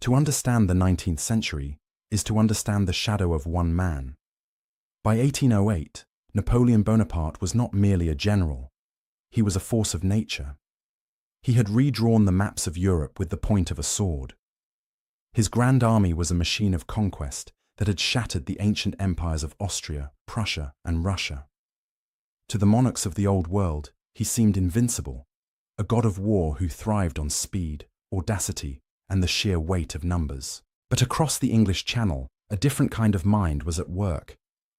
To understand the 19th century is to understand the shadow of one man. By 1808, Napoleon Bonaparte was not merely a general, he was a force of nature. He had redrawn the maps of Europe with the point of a sword. His grand army was a machine of conquest that had shattered the ancient empires of Austria, Prussia, and Russia. To the monarchs of the Old World, he seemed invincible, a god of war who thrived on speed, audacity, and the sheer weight of numbers. But across the English Channel, a different kind of mind was at work.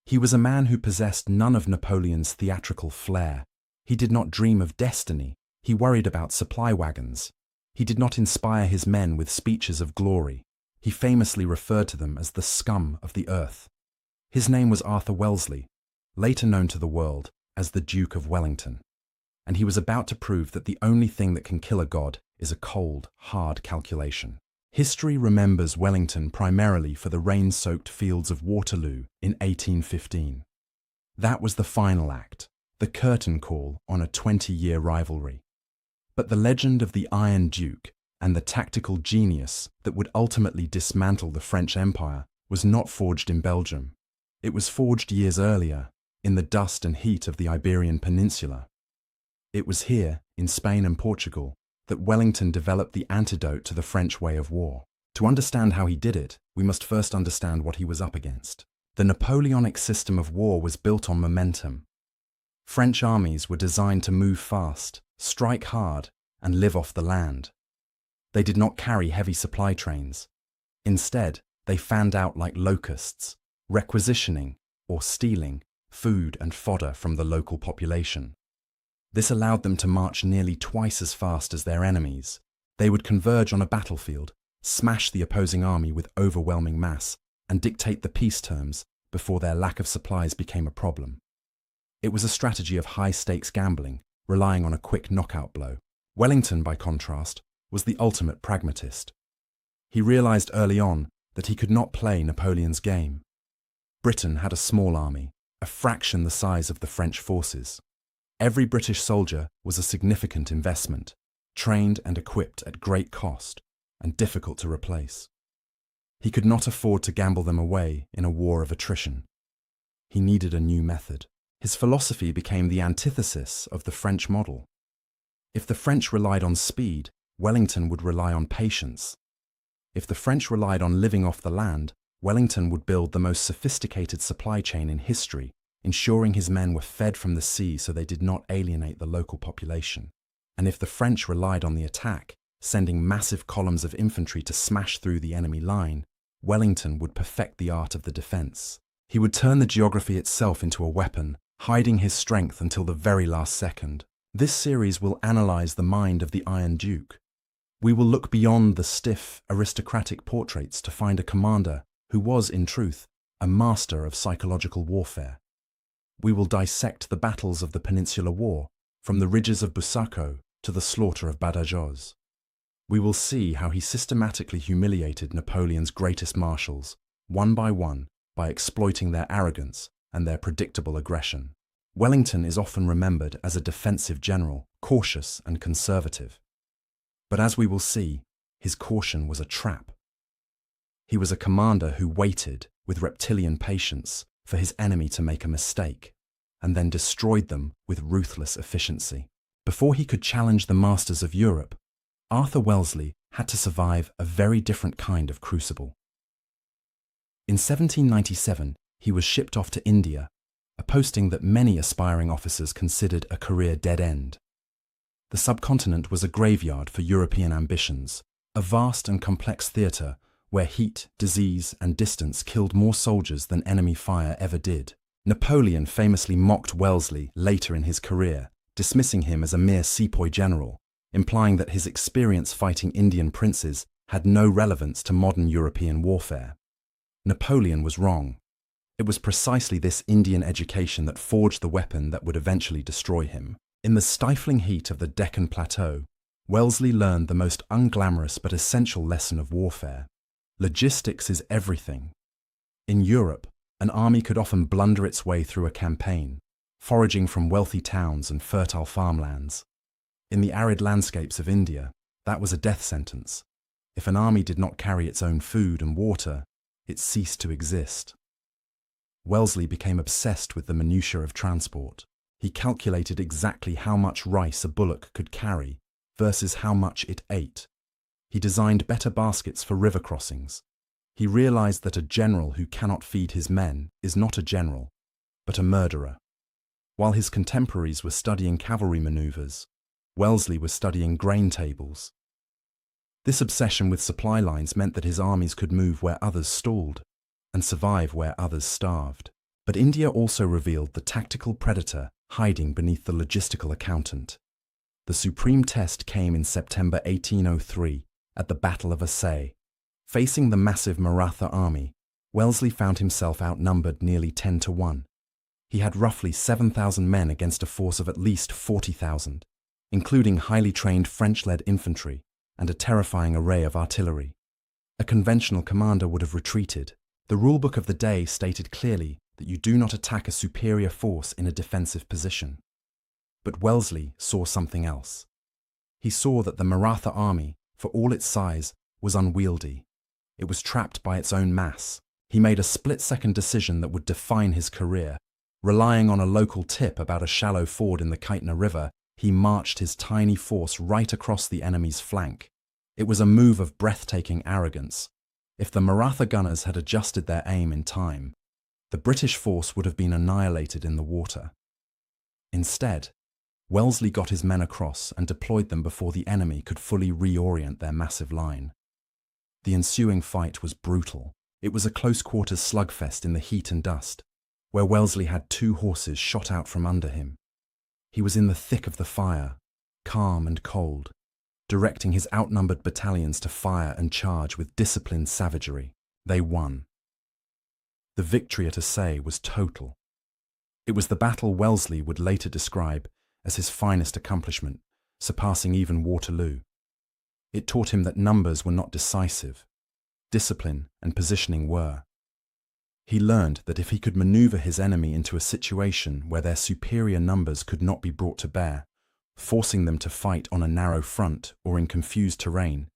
He was a man who possessed none of Napoleon's theatrical flair. He did not dream of destiny. He worried about supply wagons. He did not inspire his men with speeches of glory. He famously referred to them as the scum of the earth. His name was Arthur Wellesley, later known to the world as the Duke of Wellington. And he was about to prove that the only thing that can kill a god is a cold, hard calculation. History remembers Wellington primarily for the rain-soaked fields of Waterloo in 1815. That was the final act, the curtain call on a 20-year rivalry. But the legend of the Iron Duke and the tactical genius that would ultimately dismantle the French Empire was not forged in Belgium. It was forged years earlier, in the dust and heat of the Iberian Peninsula. It was here, in Spain and Portugal, that Wellington developed the antidote to the French way of war. To understand how he did it, we must first understand what he was up against. The Napoleonic system of war was built on momentum. French armies were designed to move fast, strike hard, and live off the land. They did not carry heavy supply trains. Instead, they fanned out like locusts, requisitioning, or stealing, food and fodder from the local population. This allowed them to march nearly twice as fast as their enemies. They would converge on a battlefield, smash the opposing army with overwhelming mass, and dictate the peace terms before their lack of supplies became a problem. It was a strategy of high-stakes gambling, relying on a quick knockout blow. Wellington, by contrast, was the ultimate pragmatist. He realized early on that he could not play Napoleon's game. Britain had a small army, a fraction the size of the French forces. Every British soldier was a significant investment, trained and equipped at great cost, and difficult to replace. He could not afford to gamble them away in a war of attrition. He needed a new method. His philosophy became the antithesis of the French model. If the French relied on speed, Wellington would rely on patience. If the French relied on living off the land, Wellington would build the most sophisticated supply chain in history, ensuring his men were fed from the sea so they did not alienate the local population. And if the French relied on the attack, sending massive columns of infantry to smash through the enemy line, Wellington would perfect the art of the defense. He would turn the geography itself into a weapon, hiding his strength until the very last second. This series will analyze the mind of the Iron Duke. We will look beyond the stiff, aristocratic portraits to find a commander who was, in truth, a master of psychological warfare. We will dissect the battles of the Peninsular War, from the ridges of Busaco to the slaughter of Badajoz. We will see how he systematically humiliated Napoleon's greatest marshals, one, by exploiting their arrogance and their predictable aggression. Wellington is often remembered as a defensive general, cautious and conservative. But as we will see, his caution was a trap. He was a commander who waited, with reptilian patience, for his enemy to make a mistake, and then destroyed them with ruthless efficiency. Before he could challenge the masters of Europe, Arthur Wellesley had to survive a very different kind of crucible. In 1797, he was shipped off to India, a posting that many aspiring officers considered a career dead end. The subcontinent was a graveyard for European ambitions, a vast and complex theatre where heat, disease, and distance killed more soldiers than enemy fire ever did. Napoleon famously mocked Wellesley later in his career, dismissing him as a mere sepoy general, implying that his experience fighting Indian princes had no relevance to modern European warfare. Napoleon was wrong. It was precisely this Indian education that forged the weapon that would eventually destroy him. In the stifling heat of the Deccan Plateau, Wellesley learned the most unglamorous but essential lesson of warfare. Logistics is everything. In Europe, an army could often blunder its way through a campaign, foraging from wealthy towns and fertile farmlands. In the arid landscapes of India, that was a death sentence. If an army did not carry its own food and water, it ceased to exist. Wellesley became obsessed with the minutiae of transport. He calculated exactly how much rice a bullock could carry versus how much it ate. He designed better baskets for river crossings. He realized that a general who cannot feed his men is not a general, but a murderer. While his contemporaries were studying cavalry maneuvers, Wellesley was studying grain tables. This obsession with supply lines meant that his armies could move where others stalled and survive where others starved. But India also revealed the tactical predator hiding beneath the logistical accountant. The supreme test came in September 1803 at the Battle of Assaye. Facing the massive Maratha army, Wellesley found himself outnumbered nearly 10 to 1. He had roughly 7,000 men against a force of at least 40,000, including highly trained French-led infantry and a terrifying array of artillery. A conventional commander would have retreated. The rulebook of the day stated clearly that you do not attack a superior force in a defensive position. But Wellesley saw something else. He saw that the Maratha army, for all its size, was unwieldy. It was trapped by its own mass. He made a split-second decision that would define his career. Relying on a local tip about a shallow ford in the Kaitna River, he marched his tiny force right across the enemy's flank. It was a move of breathtaking arrogance. If the Maratha gunners had adjusted their aim in time, the British force would have been annihilated in the water. Instead, Wellesley got his men across and deployed them before the enemy could fully reorient their massive line. The ensuing fight was brutal. It was a close-quarters slugfest in the heat and dust, where Wellesley had 2 horses shot out from under him. He was in the thick of the fire, calm and cold, directing his outnumbered battalions to fire and charge with disciplined savagery. They won. The victory at Assaye was total. It was the battle Wellesley would later describe as his finest accomplishment, surpassing even Waterloo. It taught him that numbers were not decisive. Discipline and positioning were. He learned that if he could maneuver his enemy into a situation where their superior numbers could not be brought to bear, forcing them to fight on a narrow front or in confused terrain,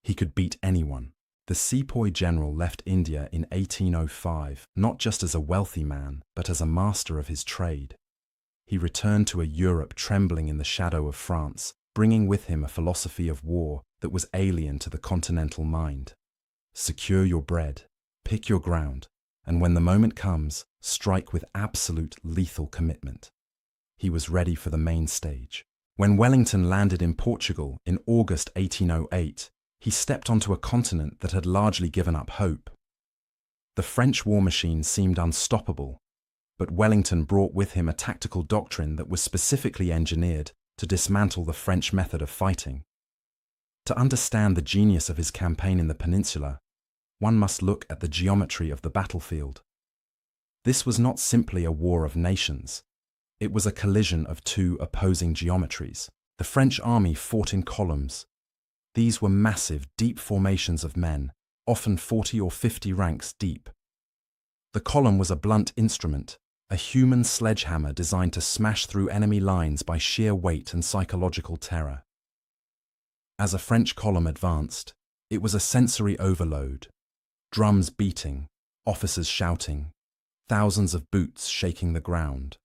he could beat anyone. The sepoy general left India in 1805 not just as a wealthy man, but as a master of his trade. He returned to a Europe trembling in the shadow of France, bringing with him a philosophy of war that was alien to the continental mind. Secure your bread, pick your ground, and when the moment comes, strike with absolute lethal commitment. He was ready for the main stage. When Wellington landed in Portugal in August 1808, he stepped onto a continent that had largely given up hope. The French war machine seemed unstoppable, but Wellington brought with him a tactical doctrine that was specifically engineered to dismantle the French method of fighting. To understand the genius of his campaign in the peninsula, one must look at the geometry of the battlefield. This was not simply a war of nations. It was a collision of 2 opposing geometries. The French army fought in columns. These were massive, deep formations of men, often 40 or 50 ranks deep. The column was a blunt instrument, a human sledgehammer designed to smash through enemy lines by sheer weight and psychological terror. As a French column advanced, it was a sensory overload. Drums beating, officers shouting, thousands of boots shaking the ground.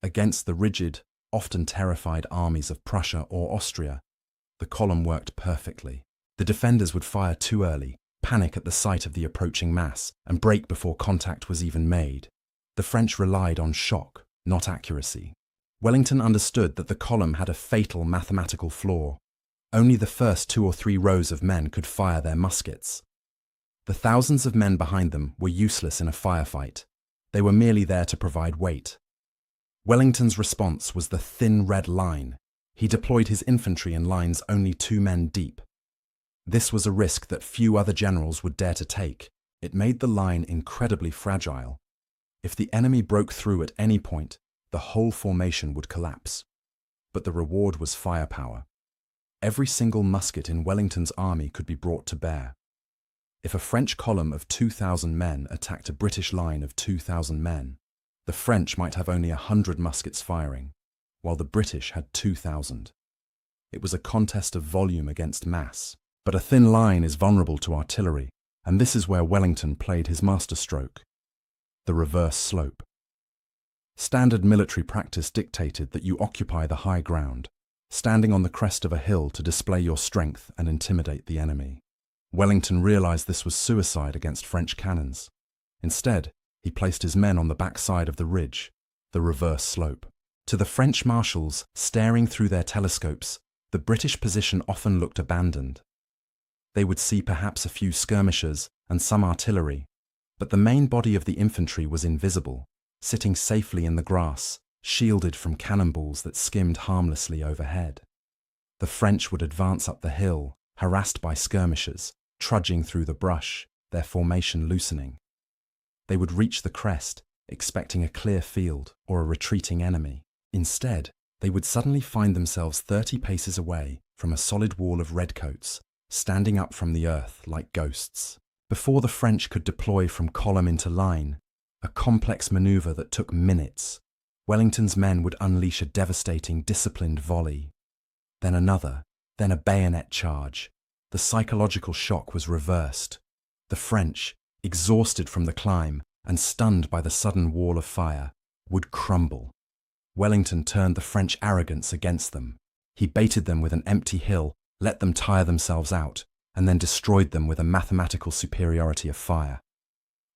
Against the rigid, often terrified armies of Prussia or Austria, the column worked perfectly. The defenders would fire too early, panic at the sight of the approaching mass, and break before contact was even made. The French relied on shock, not accuracy. Wellington understood that the column had a fatal mathematical flaw. Only the first 2 or 3 rows of men could fire their muskets. The thousands of men behind them were useless in a firefight. They were merely there to provide weight. Wellington's response was the thin red line. He deployed his infantry in lines only 2 men deep. This was a risk that few other generals would dare to take. It made the line incredibly fragile. If the enemy broke through at any point, the whole formation would collapse. But the reward was firepower. Every single musket in Wellington's army could be brought to bear. If a French column of 2,000 men attacked a British line of 2,000 men, the French might have only 100 muskets firing, while the British had 2,000. It was a contest of volume against mass. But a thin line is vulnerable to artillery, and this is where Wellington played his masterstroke: the reverse slope. Standard military practice dictated that you occupy the high ground, standing on the crest of a hill to display your strength and intimidate the enemy. Wellington realized this was suicide against French cannons. Instead, he placed his men on the backside of the ridge, the reverse slope. To the French marshals staring through their telescopes, the British position often looked abandoned. They would see perhaps a few skirmishers and some artillery, but the main body of the infantry was invisible, sitting safely in the grass, shielded from cannonballs that skimmed harmlessly overhead. The French would advance up the hill, harassed by skirmishers, trudging through the brush, their formation loosening. They would reach the crest, expecting a clear field or a retreating enemy. Instead, they would suddenly find themselves 30 paces away from a solid wall of redcoats, standing up from the earth like ghosts. Before the French could deploy from column into line, a complex maneuver that took minutes, Wellington's men would unleash a devastating, disciplined volley. Then another, then a bayonet charge. The psychological shock was reversed. The French, exhausted from the climb and stunned by the sudden wall of fire, would crumble. Wellington turned the French arrogance against them. He baited them with an empty hill, let them tire themselves out, and then destroyed them with a mathematical superiority of fire.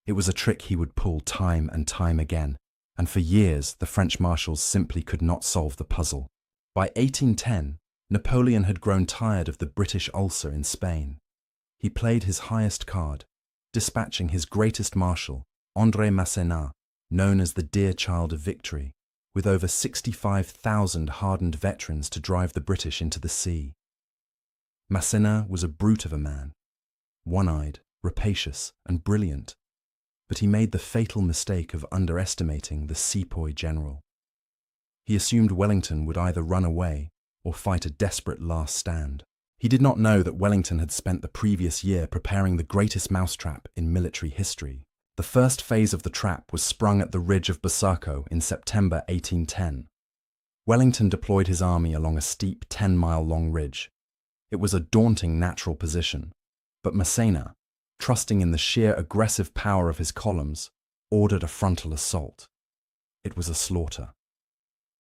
It was a trick he would pull time and time again, and for years the French marshals simply could not solve the puzzle. By 1810, Napoleon had grown tired of the British ulcer in Spain. He played his highest card, dispatching his greatest marshal, André Masséna, known as the dear child of victory, with over 65,000 hardened veterans to drive the British into the sea. Masséna was a brute of a man, one-eyed, rapacious, and brilliant, but he made the fatal mistake of underestimating the sepoy general. He assumed Wellington would either run away or fight a desperate last stand. He did not know that Wellington had spent the previous year preparing the greatest mousetrap in military history. The first phase of the trap was sprung at the ridge of Busaco in September 1810. Wellington deployed his army along a steep 10-mile-long ridge. It was a daunting natural position, but Masséna, trusting in the sheer aggressive power of his columns, ordered a frontal assault. It was a slaughter.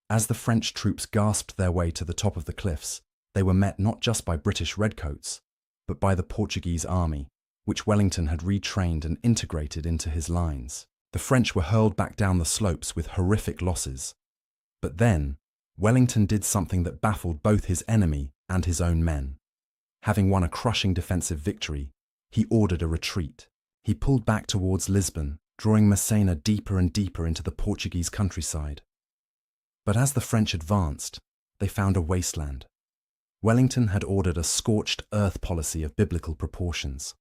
As the French troops gasped their way to the top of the cliffs, they were met not just by British redcoats, but by the Portuguese army, which Wellington had retrained and integrated into his lines. The French were hurled back down the slopes with horrific losses. But then, Wellington did something that baffled both his enemy and his own men. Having won a crushing defensive victory, he ordered a retreat. He pulled back towards Lisbon, drawing Masséna deeper and deeper into the Portuguese countryside. But as the French advanced, they found a wasteland. Wellington had ordered a scorched earth policy of biblical proportions.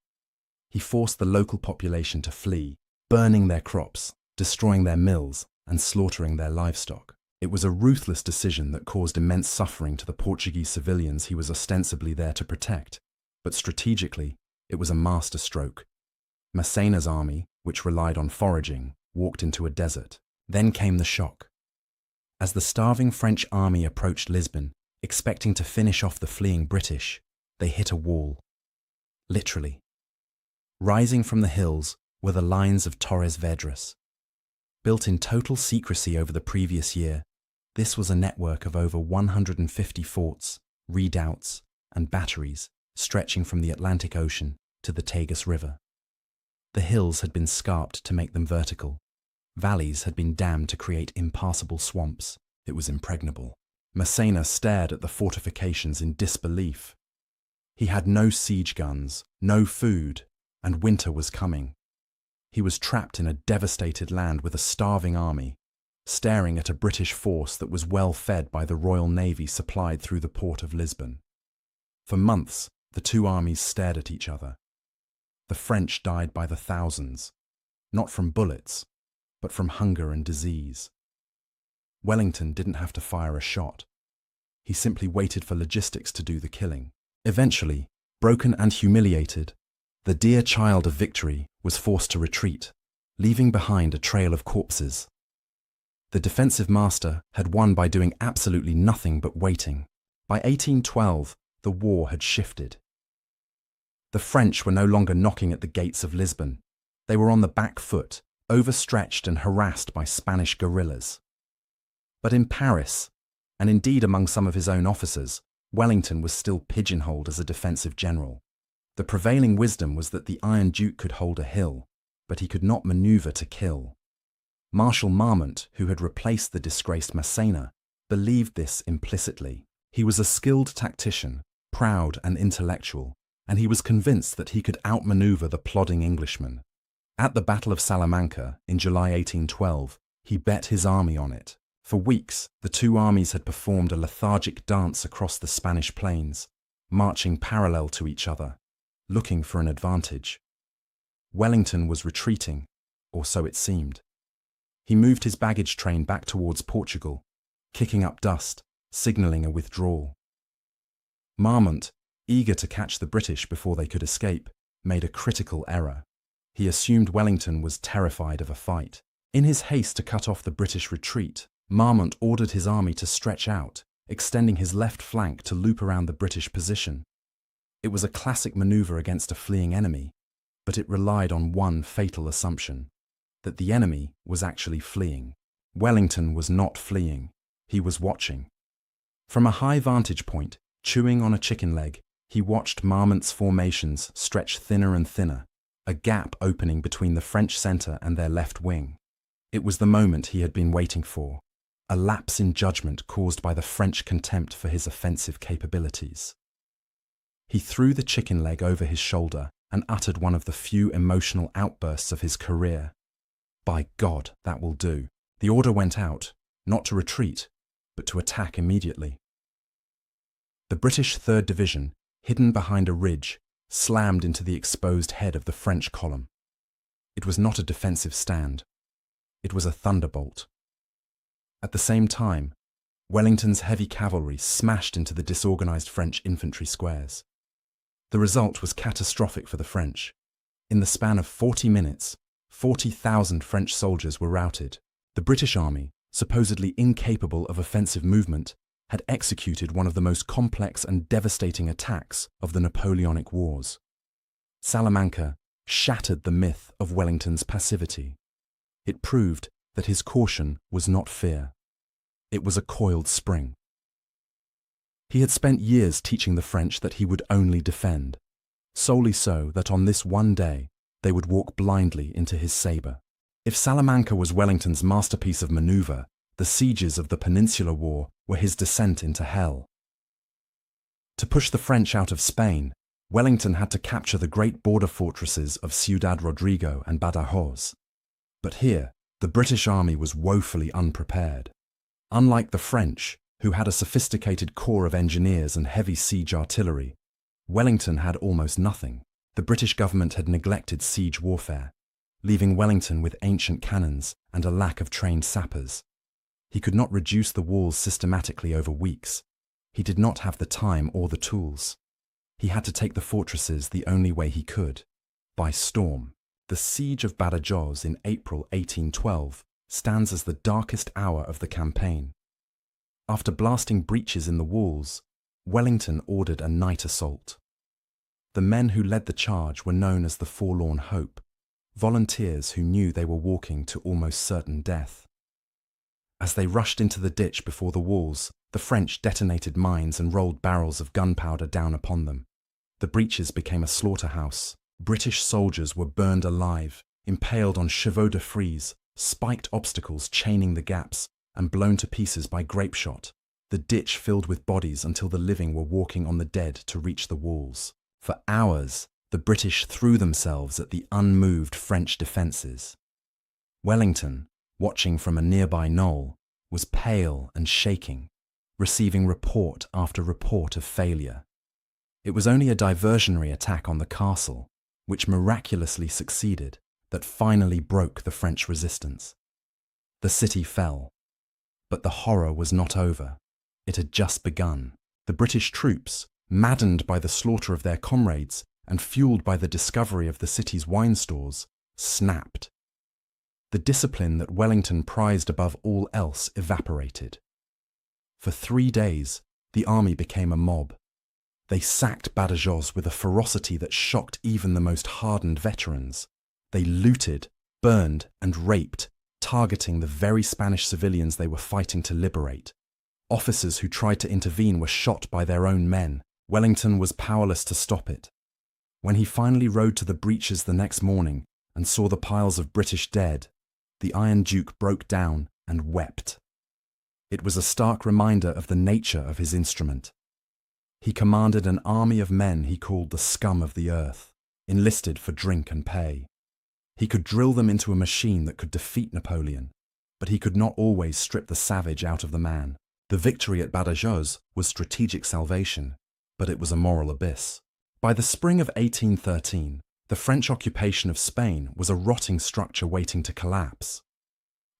He forced the local population to flee, burning their crops, destroying their mills, and slaughtering their livestock. It was a ruthless decision that caused immense suffering to the Portuguese civilians he was ostensibly there to protect, but strategically, it was a masterstroke. Masséna's army, which relied on foraging, walked into a desert. Then came the shock. As the starving French army approached Lisbon, expecting to finish off the fleeing British, they hit a wall. Literally. Rising from the hills were the lines of Torres Vedras. Built in total secrecy over the previous year, this was a network of over 150 forts, redoubts, and batteries stretching from the Atlantic Ocean to the Tagus River. The hills had been scarped to make them vertical. Valleys had been dammed to create impassable swamps. It was impregnable. Masséna stared at the fortifications in disbelief. He had no siege guns, no food, and winter was coming. He was trapped in a devastated land with a starving army, staring at a British force that was well fed by the Royal Navy supplied through the port of Lisbon. For months, the two armies stared at each other. The French died by the thousands, not from bullets, but from hunger and disease. Wellington didn't have to fire a shot. He simply waited for logistics to do the killing. Eventually, broken and humiliated, the dear child of victory was forced to retreat, leaving behind a trail of corpses. The defensive master had won by doing absolutely nothing but waiting. By 1812, the war had shifted. The French were no longer knocking at the gates of Lisbon. They were on the back foot, overstretched and harassed by Spanish guerrillas. But in Paris, and indeed among some of his own officers, Wellington was still pigeonholed as a defensive general. The prevailing wisdom was that the Iron Duke could hold a hill, but he could not maneuver to kill. Marshal Marmont, who had replaced the disgraced Massena, believed this implicitly. He was a skilled tactician, proud and intellectual, and he was convinced that he could outmaneuver the plodding Englishman. At the Battle of Salamanca in July 1812, he bet his army on it. For weeks, the two armies had performed a lethargic dance across the Spanish plains, marching parallel to each other, looking for an advantage. Wellington was retreating, or so it seemed. He moved his baggage train back towards Portugal, kicking up dust, signalling a withdrawal. Marmont, eager to catch the British before they could escape, made a critical error. He assumed Wellington was terrified of a fight. In his haste to cut off the British retreat, Marmont ordered his army to stretch out, extending his left flank to loop around the British position. It was a classic maneuver against a fleeing enemy, but it relied on one fatal assumption, that the enemy was actually fleeing. Wellington was not fleeing, he was watching. From a high vantage point, chewing on a chicken leg, he watched Marmont's formations stretch thinner and thinner, a gap opening between the French centre and their left wing. It was the moment he had been waiting for, a lapse in judgment caused by the French contempt for his offensive capabilities. He threw the chicken leg over his shoulder and uttered one of the few emotional outbursts of his career. By God, that will do. The order went out, not to retreat, but to attack immediately. The British 3rd Division, hidden behind a ridge, slammed into the exposed head of the French column. It was not a defensive stand. It was a thunderbolt. At the same time, Wellington's heavy cavalry smashed into the disorganized French infantry squares. The result was catastrophic for the French. In the span of 40 minutes, 40,000 French soldiers were routed. The British army, supposedly incapable of offensive movement, had executed one of the most complex and devastating attacks of the Napoleonic Wars. Salamanca shattered the myth of Wellington's passivity. It proved that his caution was not fear. It was a coiled spring. He had spent years teaching the French that he would only defend, solely so that on this one day they would walk blindly into his sabre. If Salamanca was Wellington's masterpiece of manoeuvre, the sieges of the Peninsular War were his descent into hell. To push the French out of Spain, Wellington had to capture the great border fortresses of Ciudad Rodrigo and Badajoz. But here, the British army was woefully unprepared. Unlike the French, who had a sophisticated corps of engineers and heavy siege artillery, Wellington had almost nothing. The British government had neglected siege warfare, leaving Wellington with ancient cannons and a lack of trained sappers. He could not reduce the walls systematically over weeks. He did not have the time or the tools. He had to take the fortresses the only way he could, by storm. The siege of Badajoz in April 1812 stands as the darkest hour of the campaign. After blasting breaches in the walls, Wellington ordered a night assault. The men who led the charge were known as the Forlorn Hope, volunteers who knew they were walking to almost certain death. As they rushed into the ditch before the walls, the French detonated mines and rolled barrels of gunpowder down upon them. The breaches became a slaughterhouse. British soldiers were burned alive, impaled on chevaux de frise, spiked obstacles chaining the gaps, and blown to pieces by grape shot. The ditch filled with bodies until the living were walking on the dead to reach the walls. For hours, the British threw themselves at the unmoved French defences. Wellington, watching from a nearby knoll, was pale and shaking, receiving report after report of failure. It was only a diversionary attack on the castle, which miraculously succeeded, that finally broke the French resistance. The city fell. But the horror was not over. It had just begun. The British troops, maddened by the slaughter of their comrades and fueled by the discovery of the city's wine stores, snapped. The discipline that Wellington prized above all else evaporated. For 3 days, the army became a mob. They sacked Badajoz with a ferocity that shocked even the most hardened veterans. They looted, burned, and raped, targeting the very Spanish civilians they were fighting to liberate. Officers who tried to intervene were shot by their own men. Wellington was powerless to stop it. When he finally rode to the breaches the next morning and saw the piles of British dead, the Iron Duke broke down and wept. It was a stark reminder of the nature of his instrument. He commanded an army of men he called the scum of the earth, enlisted for drink and pay. He could drill them into a machine that could defeat Napoleon, but he could not always strip the savage out of the man. The victory at Badajoz was strategic salvation, but it was a moral abyss. By the spring of 1813, the French occupation of Spain was a rotting structure waiting to collapse.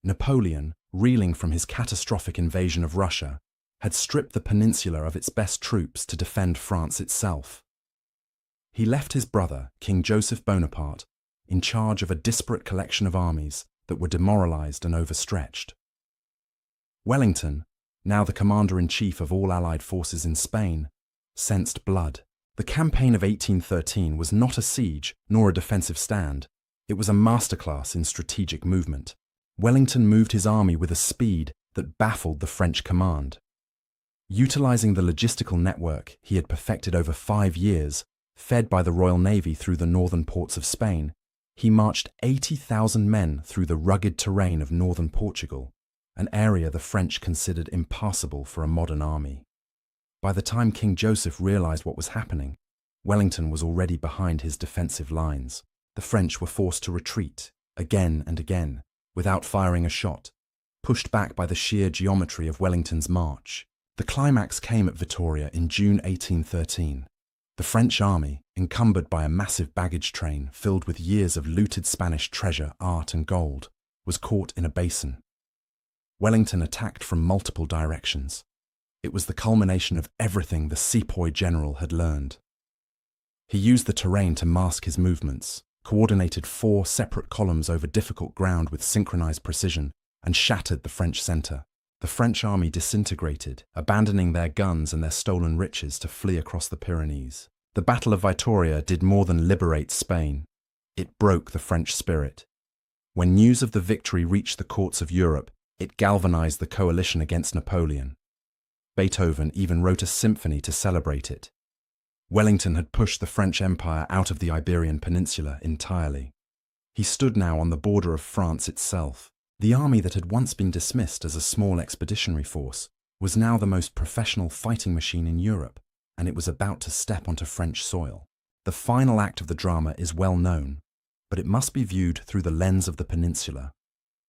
Napoleon, reeling from his catastrophic invasion of Russia, had stripped the peninsula of its best troops to defend France itself. He left his brother, King Joseph Bonaparte, in charge of a disparate collection of armies that were demoralized and overstretched. Wellington, now the commander-in-chief of all Allied forces in Spain, sensed blood. The campaign of 1813 was not a siege nor a defensive stand. It was a masterclass in strategic movement. Wellington moved his army with a speed that baffled the French command. Utilizing the logistical network he had perfected over 5 years, fed by the Royal Navy through the northern ports of Spain, he marched 80,000 men through the rugged terrain of northern Portugal, an area the French considered impassable for a modern army. By the time King Joseph realized what was happening, Wellington was already behind his defensive lines. The French were forced to retreat, again and again, without firing a shot, pushed back by the sheer geometry of Wellington's march. The climax came at Vitoria in June 1813. The French army, encumbered by a massive baggage train filled with years of looted Spanish treasure, art and gold, was caught in a basin. Wellington attacked from multiple directions. It was the culmination of everything the sepoy general had learned. He used the terrain to mask his movements, coordinated 4 separate columns over difficult ground with synchronized precision, and shattered the French center. The French army disintegrated, abandoning their guns and their stolen riches to flee across the Pyrenees. The Battle of Vitoria did more than liberate Spain. It broke the French spirit. When news of the victory reached the courts of Europe, it galvanized the coalition against Napoleon. Beethoven even wrote a symphony to celebrate it. Wellington had pushed the French Empire out of the Iberian Peninsula entirely. He stood now on the border of France itself. The army that had once been dismissed as a small expeditionary force was now the most professional fighting machine in Europe, and it was about to step onto French soil. The final act of the drama is well known, but it must be viewed through the lens of the peninsula.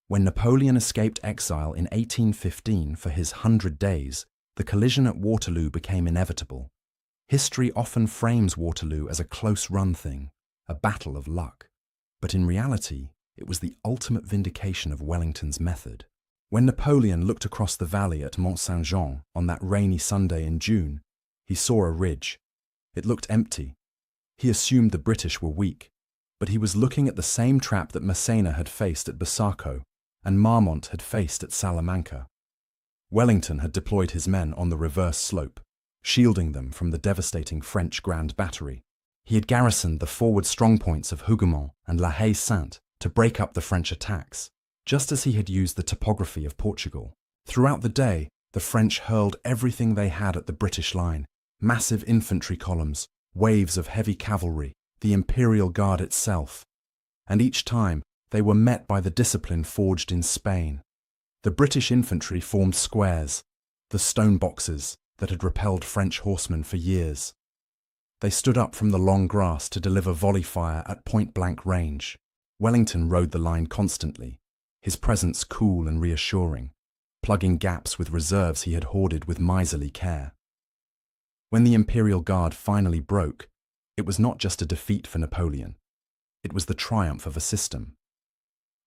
When Napoleon escaped exile in 1815 for his 100 days, the collision at Waterloo became inevitable. History often frames Waterloo as a close-run thing, a battle of luck. But in reality, it was the ultimate vindication of Wellington's method. When Napoleon looked across the valley at Mont Saint-Jean on that rainy Sunday in June, he saw a ridge. It looked empty. He assumed the British were weak, but he was looking at the same trap that Massena had faced at Busaco and Marmont had faced at Salamanca. Wellington had deployed his men on the reverse slope, shielding them from the devastating French Grand Battery. He had garrisoned the forward strongpoints of Hougoumont and La Haye-Sainte to break up the French attacks, just as he had used the topography of Portugal. Throughout the day, the French hurled everything they had at the British line: massive infantry columns, waves of heavy cavalry, the Imperial Guard itself. And each time, they were met by the discipline forged in Spain. The British infantry formed squares, the stone boxes that had repelled French horsemen for years. They stood up from the long grass to deliver volley fire at point-blank range. Wellington rode the line constantly, his presence cool and reassuring, plugging gaps with reserves he had hoarded with miserly care. When the Imperial Guard finally broke, it was not just a defeat for Napoleon. It was the triumph of a system.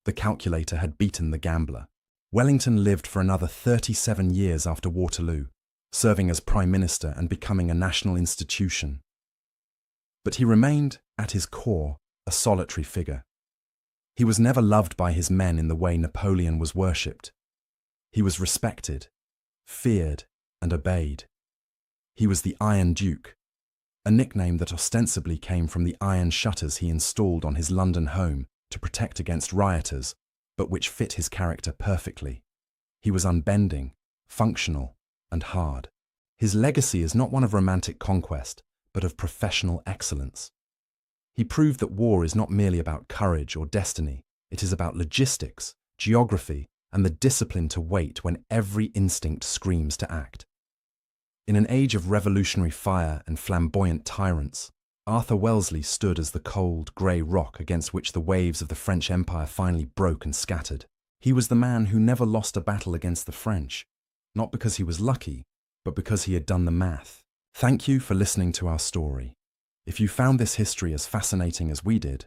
The calculator had beaten the gambler. Wellington lived for another 37 years after Waterloo, serving as Prime Minister and becoming a national institution. But he remained, at his core, a solitary figure. He was never loved by his men in the way Napoleon was worshipped. He was respected, feared, and obeyed. He was the Iron Duke, a nickname that ostensibly came from the iron shutters he installed on his London home to protect against rioters, but which fit his character perfectly. He was unbending, functional, and hard. His legacy is not one of romantic conquest, but of professional excellence. He proved that war is not merely about courage or destiny, it is about logistics, geography, and the discipline to wait when every instinct screams to act. In an age of revolutionary fire and flamboyant tyrants, Arthur Wellesley stood as the cold, grey rock against which the waves of the French Empire finally broke and scattered. He was the man who never lost a battle against the French, not because he was lucky, but because he had done the math. Thank you for listening to our story. If you found this history as fascinating as we did,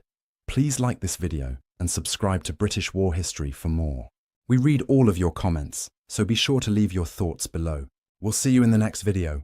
please like this video and subscribe to British War History for more. We read all of your comments, so be sure to leave your thoughts below. We'll see you in the next video.